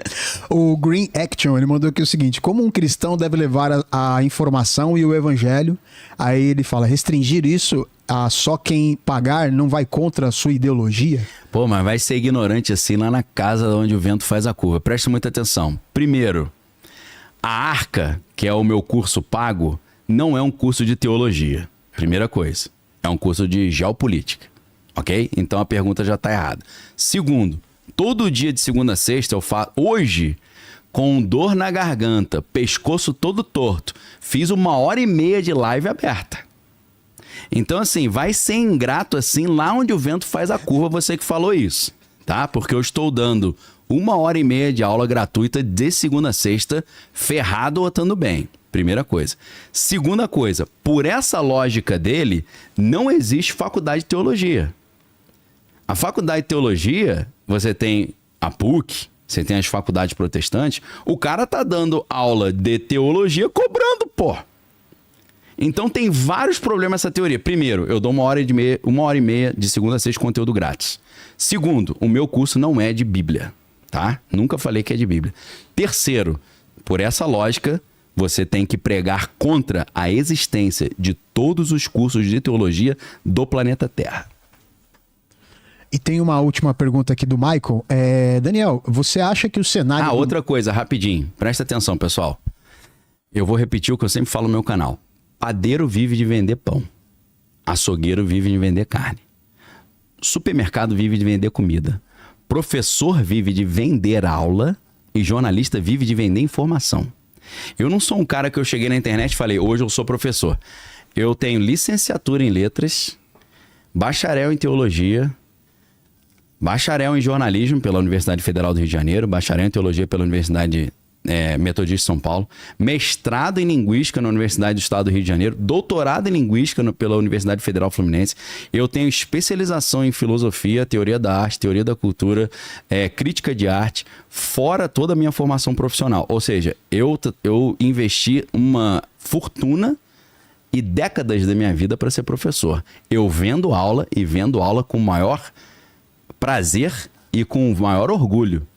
O Green Action, ele mandou aqui o seguinte: como um cristão deve levar a informação e o evangelho? Aí ele fala, restringir isso a só quem pagar não vai contra a sua ideologia? Pô, mas vai ser ignorante assim lá na casa onde o vento faz a curva. Preste muita atenção. Primeiro, a Arca, que é o meu curso pago, não é um curso de teologia. Primeira coisa. É um curso de geopolítica. Ok? Então a pergunta já está errada. Segundo, todo dia de segunda a sexta eu faço... Hoje, com dor na garganta, pescoço todo torto, fiz 1h30 de live aberta. Então, assim, vai ser ingrato assim lá onde o vento faz a curva, você que falou isso, tá? Porque eu estou dando 1h30 de aula gratuita de segunda a sexta, ferrado ou estando bem. Primeira coisa. Segunda coisa, por essa lógica dele, não existe faculdade de teologia. A faculdade de teologia, você tem a PUC, você tem as faculdades protestantes, o cara tá dando aula de teologia cobrando, pô. Então tem vários problemas essa teoria. Primeiro, eu dou 1h30 de segunda a sexta de conteúdo grátis. Segundo, o meu curso não é de Bíblia, tá? Nunca falei que é de Bíblia. Terceiro, por essa lógica, você tem que pregar contra a existência de todos os cursos de teologia do planeta Terra. E tem uma última pergunta aqui do Michael. Daniel, você acha que o cenário... outra coisa, rapidinho. Presta atenção, pessoal. Eu vou repetir o que eu sempre falo no meu canal. Padeiro vive de vender pão. Açougueiro vive de vender carne. Supermercado vive de vender comida. Professor vive de vender aula. E jornalista vive de vender informação. Eu não sou um cara que eu cheguei na internet e falei, hoje eu sou professor. Eu tenho licenciatura em letras, bacharel em teologia, bacharel em jornalismo pela Universidade Federal do Rio de Janeiro, bacharel em teologia pela Universidade Metodista de São Paulo, mestrado em linguística na Universidade do Estado do Rio de Janeiro, doutorado em linguística pela Universidade Federal Fluminense. Eu tenho especialização em filosofia, teoria da arte, teoria da cultura, crítica de arte, fora toda a minha formação profissional. Ou seja, eu investi uma fortuna e décadas da minha vida para ser professor. Eu vendo aula e vendo aula com o maior prazer e com o maior orgulho.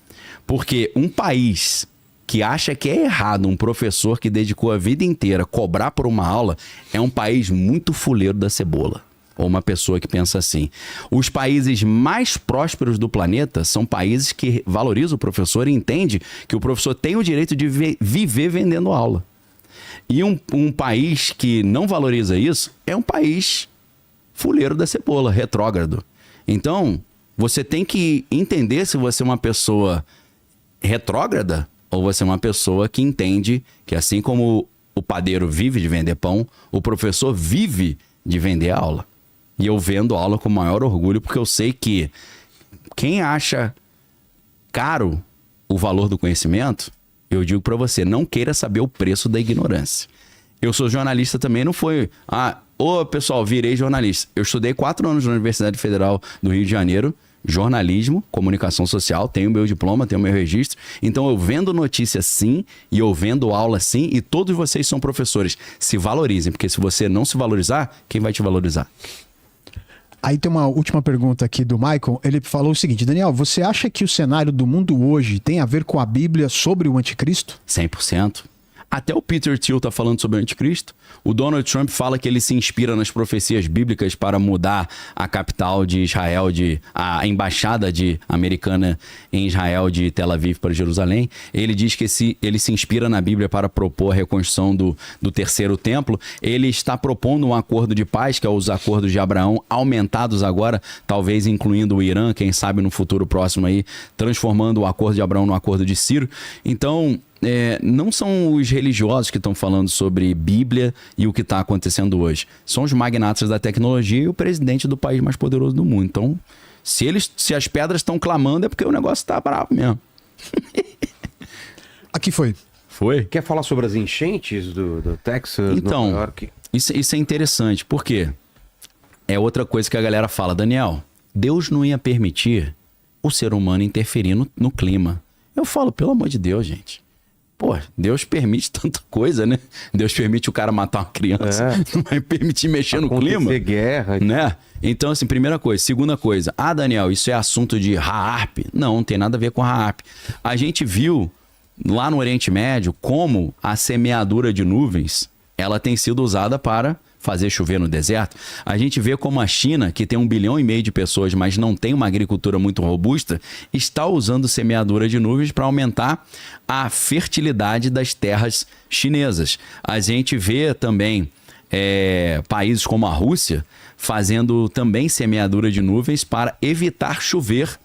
Porque um país que acha que é errado um professor que dedicou a vida inteira cobrar por uma aula é um país muito fuleiro da cebola. Ou uma pessoa que pensa assim. Os países mais prósperos do planeta são países que valorizam o professor e entendem que o professor tem o direito de viver vendendo aula. E um país que não valoriza isso é um país fuleiro da cebola, retrógrado. Então, você tem que entender se você é uma pessoa retrógrada ou você é uma pessoa que entende que assim como o padeiro vive de vender pão, o professor vive de vender aula. E eu vendo aula com o maior orgulho porque eu sei que quem acha caro o valor do conhecimento, eu digo para você, não queira saber o preço da ignorância. Eu sou jornalista também, não foi... pessoal, virei jornalista. Eu estudei 4 anos na Universidade Federal do Rio de Janeiro, jornalismo, comunicação social, tenho meu diploma, tenho meu registro. Então eu vendo notícia sim, e eu vendo aula sim, e todos vocês são professores. Se valorizem, porque se você não se valorizar, quem vai te valorizar? Aí tem uma última pergunta aqui do Michael. Ele falou o seguinte, Daniel, você acha que o cenário do mundo hoje tem a ver com a Bíblia sobre o anticristo? 100%. Até o Peter Thiel está falando sobre o anticristo. O Donald Trump fala que ele se inspira nas profecias bíblicas para mudar a capital de Israel, a embaixada americana em Israel de Tel Aviv para Jerusalém. Ele diz que ele se inspira na Bíblia para propor a reconstrução do terceiro templo. Ele está propondo um acordo de paz, que é os acordos de Abraão, aumentados agora, talvez incluindo o Irã, quem sabe no futuro próximo aí, transformando o acordo de Abraão no acordo de Ciro. Então... não são os religiosos que estão falando sobre Bíblia e o que está acontecendo hoje. São os magnatas da tecnologia e o presidente do país mais poderoso do mundo. Então, se as pedras estão clamando, é porque o negócio está bravo mesmo. Aqui foi. Foi? Quer falar sobre as enchentes do Texas, então, Nova York? Isso é interessante, porque é outra coisa que a galera fala. Daniel, Deus não ia permitir o ser humano interferir no clima. Eu falo, pelo amor de Deus, gente. Pô, Deus permite tanta coisa, né? Deus permite o cara matar uma criança. Não vai permitir mexer no clima. Guerra. Né? Então, assim, primeira coisa. Segunda coisa. Daniel, isso é assunto de Raarp? Não tem nada a ver com Raarp. A gente viu lá no Oriente Médio como a semeadura de nuvens ela tem sido usada para fazer chover no deserto. A gente vê como a China, que tem 1,5 bilhão de pessoas, mas não tem uma agricultura muito robusta, está usando semeadura de nuvens para aumentar a fertilidade das terras chinesas. A gente vê também países como a Rússia fazendo também semeadura de nuvens para evitar chover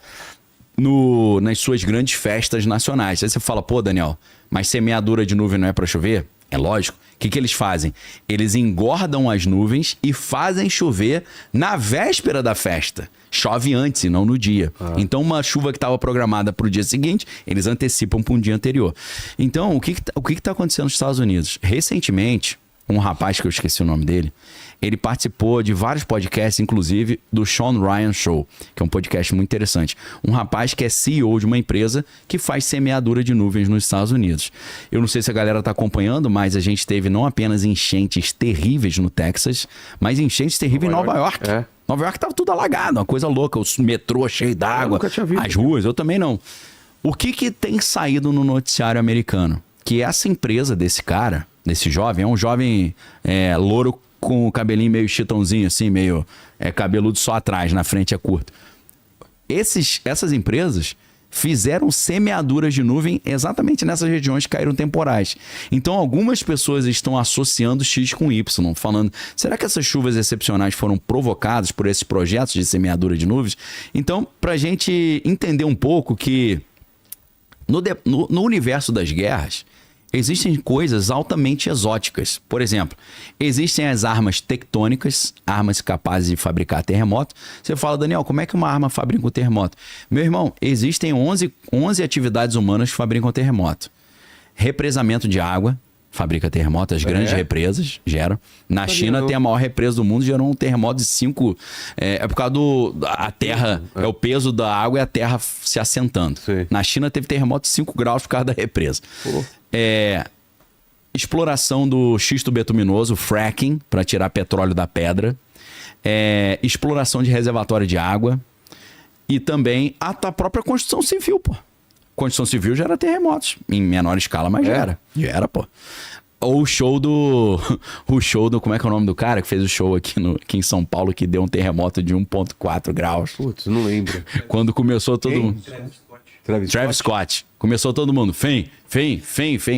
nas suas grandes festas nacionais. Aí você fala, pô, Daniel, mas semeadura de nuvem não é para chover? É lógico. O que eles fazem? Eles engordam as nuvens e fazem chover na véspera da festa. Chove antes e não no dia. Então, uma chuva que estava programada para o dia seguinte, eles antecipam para um dia anterior. Então, o que está acontecendo nos Estados Unidos? Recentemente, um rapaz que eu esqueci o nome dele, ele participou de vários podcasts, inclusive do Sean Ryan Show, que é um podcast muito interessante. Um rapaz que é CEO de uma empresa que faz semeadura de nuvens nos Estados Unidos. Eu não sei se a galera está acompanhando, mas a gente teve não apenas enchentes terríveis no Texas, mas enchentes terríveis em Nova York. Nova York estava tudo alagado, uma coisa louca, o metrô cheio d'água, as ruas, eu também não. O que tem saído no noticiário americano? Que essa empresa desse cara, desse jovem, é um jovem louro com o cabelinho meio chitãozinho, assim, meio cabeludo só atrás, na frente é curto. Essas empresas fizeram semeaduras de nuvem exatamente nessas regiões que caíram temporais. Então, algumas pessoas estão associando X com Y, falando, será que essas chuvas excepcionais foram provocadas por esses projetos de semeadura de nuvens? Então, para a gente entender um pouco que no universo das guerras, existem coisas altamente exóticas. Por exemplo, existem as armas tectônicas, armas capazes de fabricar terremoto. Você fala, Daniel, como é que uma arma fabrica um terremoto? Meu irmão, existem 11 atividades humanas que fabricam terremoto. Represamento de água fabrica terremoto, as grandes represas geram. Na China tem a maior represa do mundo, gerou um terremoto de 5... por causa a terra, é o peso da água e a terra se assentando. Sim. Na China teve terremoto de 5 graus por causa da represa. Exploração do xisto betuminoso, fracking, para tirar petróleo da pedra. Exploração de reservatório de água. E também a própria construção civil, pô. Construção civil gera terremotos, em menor escala, mas gera. Gera, pô. Ou o show do... Como é que é o nome do cara que fez o show aqui em São Paulo, que deu um terremoto de 1,4 graus? Putz, não lembro. Quando começou todo mundo... Travis Scott. Começou todo mundo. Fem.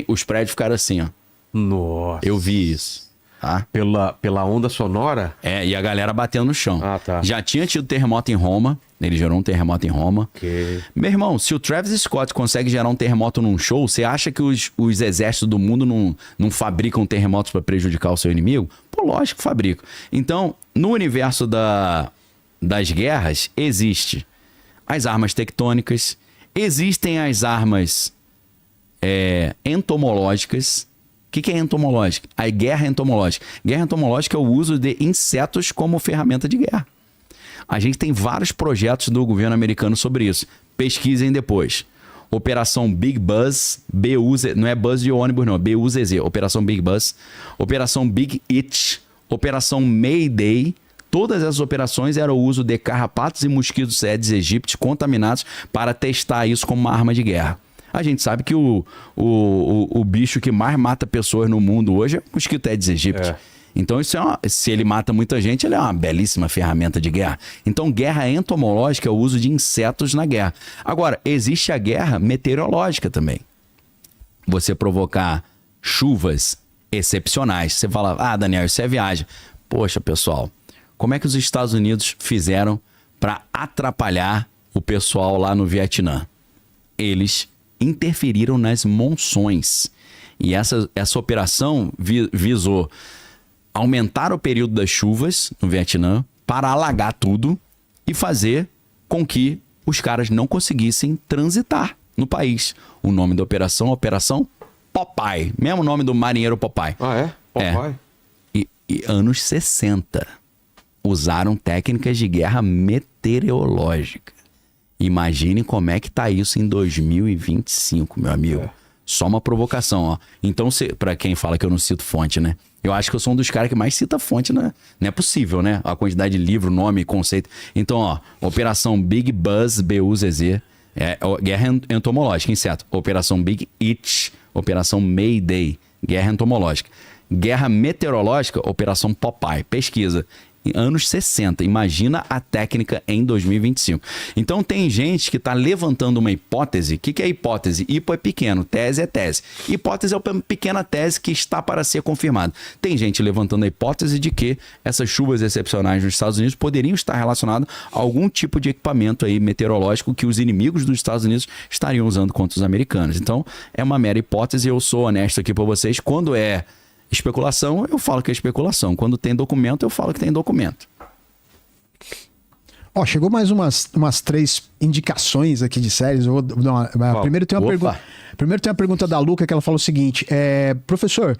Os prédios ficaram assim, ó. Nossa. Eu vi isso. Tá? Pela onda sonora? E a galera batendo no chão. Ah, tá. Já tinha tido terremoto em Roma. Ele gerou um terremoto em Roma. Okay. Meu irmão, se o Travis Scott consegue gerar um terremoto num show, você acha que os exércitos do mundo não fabricam terremotos para prejudicar o seu inimigo? Pô, lógico que fabricam. Então, no universo das guerras, existe as armas tectônicas, existem as armas entomológicas. O que é entomológica? A guerra entomológica. Guerra entomológica é o uso de insetos como ferramenta de guerra. A gente tem vários projetos do governo americano sobre isso. Pesquisem depois. Operação Big Buzz, B-U-Z, não é Buzz de ônibus não, B-U-Z-Z. Operação Big Buzz, Operação Big Itch, Operação Mayday. Todas essas operações eram o uso de carrapatos e mosquitos Aedes aegypti contaminados para testar isso como uma arma de guerra. A gente sabe que o bicho que mais mata pessoas no mundo hoje é o mosquito Aedes aegypti. Então, se ele mata muita gente, ele é uma belíssima ferramenta de guerra. Então, guerra entomológica é o uso de insetos na guerra. Agora, existe a guerra meteorológica também. Você provocar chuvas excepcionais. Você fala, Daniel, isso é viagem. Poxa, pessoal, como é que os Estados Unidos fizeram para atrapalhar o pessoal lá no Vietnã? Eles interferiram nas monções. E essa operação visou aumentar o período das chuvas no Vietnã para alagar tudo e fazer com que os caras não conseguissem transitar no país. O nome da operação, Operação Popeye. Mesmo nome do marinheiro Popeye. Ah, é? Popeye? E anos 60 usaram técnicas de guerra meteorológica. Imagine como é que tá isso em 2025, meu amigo. Só uma provocação, ó. Então, para quem fala que eu não cito fonte, né? Eu acho que eu sou um dos caras que mais cita fonte, né? Não é possível, né? A quantidade de livro, nome, conceito. Então, ó, Operação Big Buzz, B-U-Z-Z, guerra entomológica, inseto. Operação Big Itch, Operação Mayday, guerra entomológica. Guerra meteorológica, Operação Popeye. Pesquisa. Em anos 60. Imagina a técnica em 2025. Então tem gente que está levantando uma hipótese. O que é hipótese? Hipo é pequeno, tese é tese. Hipótese é uma pequena tese que está para ser confirmada. Tem gente levantando a hipótese de que essas chuvas excepcionais nos Estados Unidos poderiam estar relacionadas a algum tipo de equipamento aí meteorológico que os inimigos dos Estados Unidos estariam usando contra os americanos. Então é uma mera hipótese. Eu sou honesto aqui para vocês. Quando é especulação, eu falo que é especulação. Quando tem documento, eu falo que tem documento. Ó, chegou mais umas 3 indicações aqui de séries. Eu vou dar uma... Primeiro tem uma pergunta da Luca que ela falou o seguinte: professor,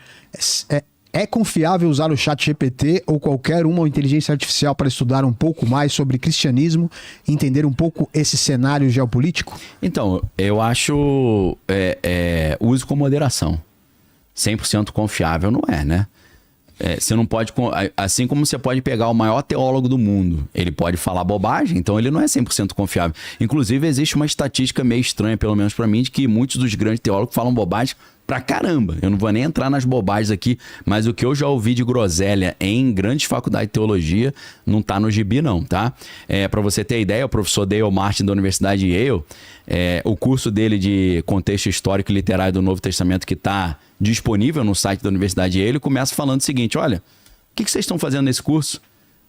é confiável usar o chat GPT ou qualquer uma inteligência artificial para estudar um pouco mais sobre cristianismo e entender um pouco esse cenário geopolítico? Então, eu acho use com moderação. 100% confiável não é, né? Você não pode... Assim como você pode pegar o maior teólogo do mundo, ele pode falar bobagem, então ele não é 100% confiável. Inclusive, existe uma estatística meio estranha, pelo menos para mim, de que muitos dos grandes teólogos falam bobagem pra caramba. Eu não vou nem entrar nas bobagens aqui, mas o que eu já ouvi de groselha em grandes faculdades de teologia não tá no gibi não, tá? Para você ter ideia, o professor Dale Martin da Universidade de Yale, o curso dele de contexto histórico e literário do Novo Testamento que tá disponível no site da Universidade de Yale, ele começa falando o seguinte: olha, o que vocês estão fazendo nesse curso?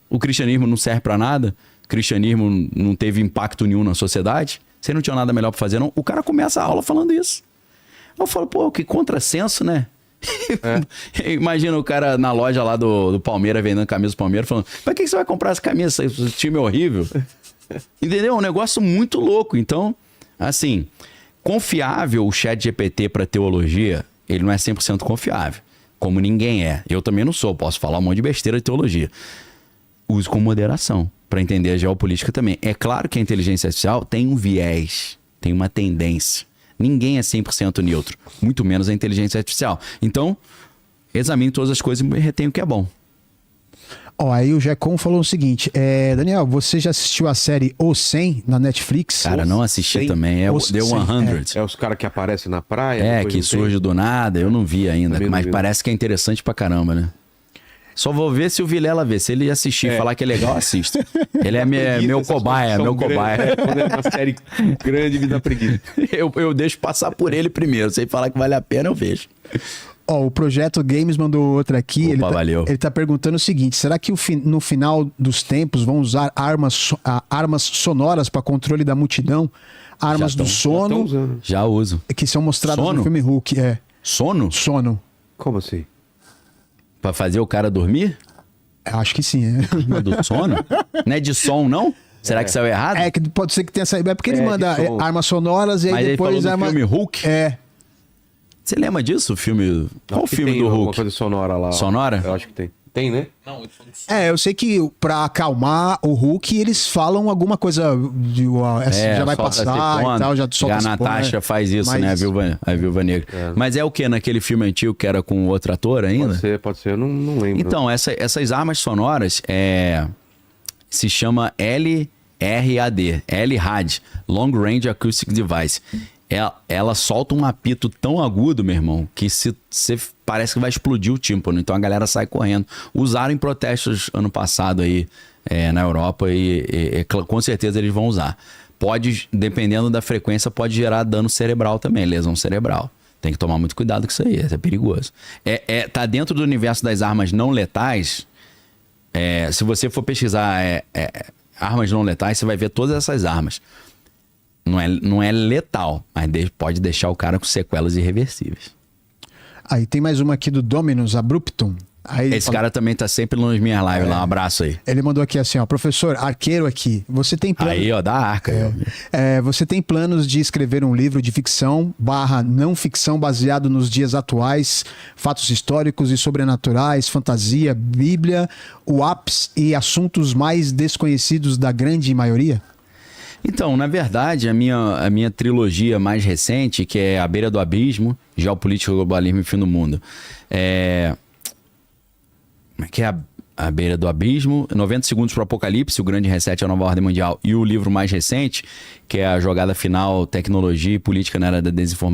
O cristianismo não serve para nada? O cristianismo não teve impacto nenhum na sociedade? Vocês não tinham nada melhor para fazer, não? O cara começa a aula falando isso. Eu falo, pô, que contrassenso, né? Imagina o cara na loja lá do Palmeiras, vendendo camisa do Palmeiras, falando: pra que você vai comprar essa camisa? Esse time é horrível. Entendeu? É um negócio muito louco. Então, assim, confiável o chat GPT para teologia, ele não é 100% confiável. Como ninguém é. Eu também não sou, posso falar um monte de besteira de teologia. Use com moderação para entender a geopolítica também. É claro que a inteligência artificial tem um viés, tem uma tendência. Ninguém é 100% neutro, muito menos a inteligência artificial. Então, examine todas as coisas e retenha o que é bom. Ó, aí o Jecon falou o seguinte: Daniel, você já assistiu a série O 100 na Netflix? Cara, não assisti também. É o The 100. É os caras que aparecem na praia. Que surge do nada. Eu não vi ainda, mas parece que é interessante pra caramba, né? Só vou ver se o Vilela vê. Se ele assistir e falar que é legal, assisto. Ele é meu cobaia, meu cobaia. Quando é uma série grande, me dá preguiça. Eu deixo passar por ele primeiro. Se ele falar que vale a pena, eu vejo. Ó, o Projeto Games mandou outra aqui. Opa, valeu. Ele tá perguntando o seguinte: será que no final dos tempos vão usar armas sonoras para controle da multidão? Armas do sono. Já uso. Que são mostradas no filme Hulk. Sono? Sono. Como assim? Pra fazer o cara dormir? Acho que sim, Arma do sono? Não é de som, não? Será que saiu errado? Que pode ser que tenha saído. É porque ele manda armas sonoras e aí mas depois... Ele falou do filme Hulk? Você lembra disso, o filme... Qual o filme do Hulk? Uma coisa sonora lá. Sonora? Eu acho que tem. Tem, né? Não, eu sei que pra acalmar o Hulk, eles falam alguma coisa de já vai passar e tal, já solta a Natasha faz isso, né? A Viúva Negra. Mas é o que naquele filme antigo que era com outro ator ainda? Pode ser, eu não lembro. Então, essas armas sonoras se chama LRAD, Long Range Acoustic Device. Ela solta um apito tão agudo, meu irmão, que você parece que vai explodir o tímpano. Então a galera sai correndo. Usaram em protestos ano passado aí na Europa e com certeza eles vão usar. Pode, dependendo da frequência, pode gerar dano cerebral também, lesão cerebral. Tem que tomar muito cuidado com isso aí, é perigoso. Tá dentro do universo das armas não letais. Se você for pesquisar armas não letais, você vai ver todas essas armas. Não é letal, mas pode deixar o cara com sequelas irreversíveis. Aí tem mais uma aqui do Dominus Abruptum. Esse cara também tá sempre nas minhas lives lá, um abraço aí. Ele mandou aqui assim, ó: professor, arqueiro aqui, você tem planos... Aí, ó, da arca. Você tem planos de escrever um livro de ficção / não ficção baseado nos dias atuais, fatos históricos e sobrenaturais, fantasia, Bíblia, UAPs e assuntos mais desconhecidos da grande maioria? Então, na verdade, a minha trilogia mais recente, que é A Beira do Abismo, Geopolítica, Globalismo e Fim do Mundo, que é A Beira do Abismo, 90 Segundos para o Apocalipse, O Grande Reset e a Nova Ordem Mundial, e o livro mais recente, que é A Jogada Final, Tecnologia e Política na Era da Desinformação.